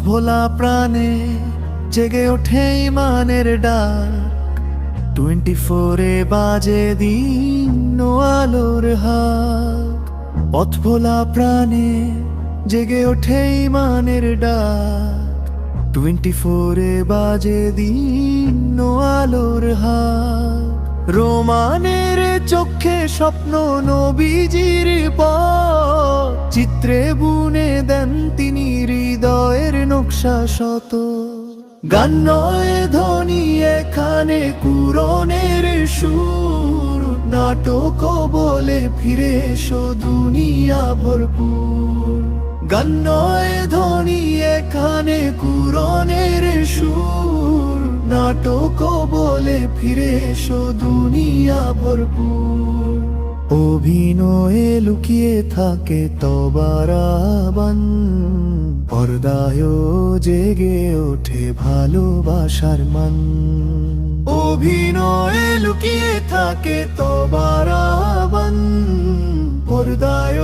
ভোলা প্রাণে জেগে ওঠে ইমানের ডাক, 24 বাজে দিন ও আলোর হাক। পথ ভোলা প্রাণে জেগে ওঠে ইমানের ডাক, 24 বাজে দিন ও আলোর হাক। রোমানের চোখে স্বপ্ন নবীজির পথ, চিত্রে বুনে দেন তিনি হৃদয়ের নকশা শত। গান নয় ধ্বনি এখানে কুরনের সুর, নাটক বলে ফিরে এসো দুনিয়া ভরপুর। গান নয় ধ্বনি এখানে কুরনের সুর, নাটক বলে ফিরে এসো দুনিয়া ভরপুর। অভিনয়ে লুকিয়ে থাকে তবার আহ্বান, পর্দায় জেগে ওঠে ভালোবাসার মান। অভিনয়ে লুকিয়ে থাকে তবার আহ্বান, পর্দায়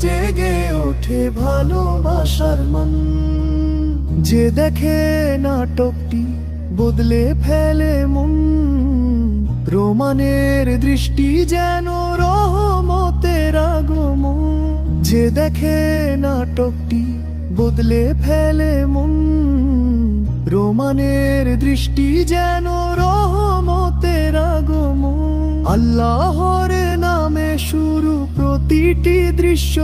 জেগে ওঠে ভালোবাসার মান। যে দেখে নাটকটি বদলে ফেলে মন, রোমানের দৃষ্টি যেন রহমতের আগমন। যে দেখে নাটকটি বদলে ফেলে মন, রোমানের দৃষ্টি যেন রহমতের আগমন। আল্লাহর নামে শুরু প্রতিটি দৃশ্য,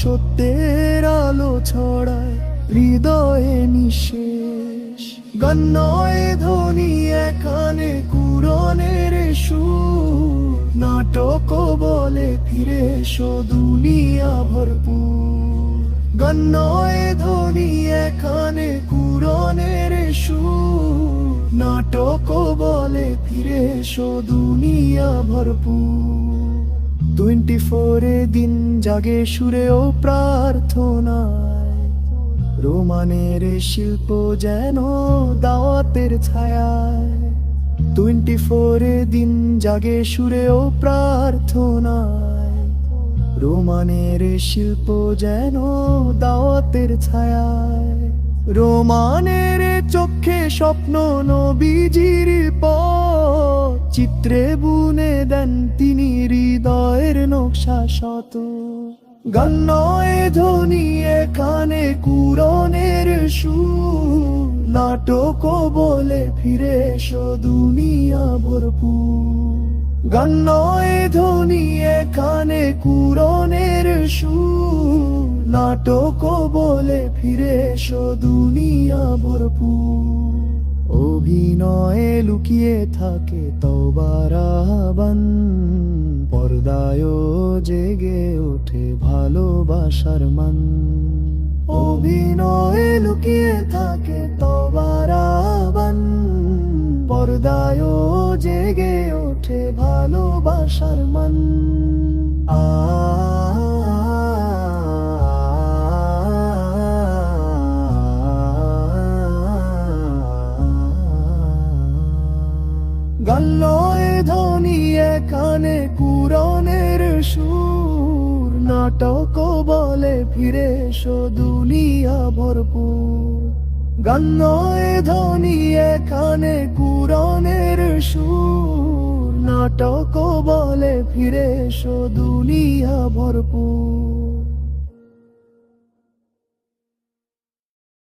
সত্যের আলো ছড়ায় হৃদয়ে নিঃশেষ। গান নয় ধ্বনি এখানে কুরনের সুর, নাটক বলে ফিরে এসো দুনিয়া ভরপুর। গান নয় ধ্বনি এখানে কুরনের সুর, নাটক বলে ফিরে এসো দুনিয়া ভরপুর। 24 দিন জাগে সুরে ও প্রার্থনায়, রোমানের শিল্প যেন দাওয়াতের ছায়ায়। 24 দিন জাগে সুরে ও প্রার্থনায়, রোমানের শিল্প যেন দাওয়াতের ছায়ায়। রোমানের চোখে স্বপ্ন নবীজির পথ, চিত্রে বুনে দেন তিনি হৃদয়ের নকশা শত। গান নয় ধ্বনি এখানে কুরনের সুর, নাটক বলে ফিরে এসো দুনিয়া ভরপুর। গান নয় ধ্বনি এখানে কুরনের সুর, নাটক বলে ফিরে এসো দুনিয়া ভরপুর। অভিনয়ে লুকিয়ে থাকে তবার আহ্বান, পর্দায় জেগে ওঠে ভালোবাসার মান। অভিনয়ে লুকিয়ে থাকে তবার আহ্বান, পর্দায় জেগে ওঠে ভালোবাসার মান। গান নয় ধ্বনি এখানে কুরনের সুর, নাটক বলে ফিরে এসো দুনিয়া ভরপুর। গান নয় ধ্বনি এখানে কুরনের সুর, নাটক বলে ফিরে এসো দুনিয়া ভরপুর।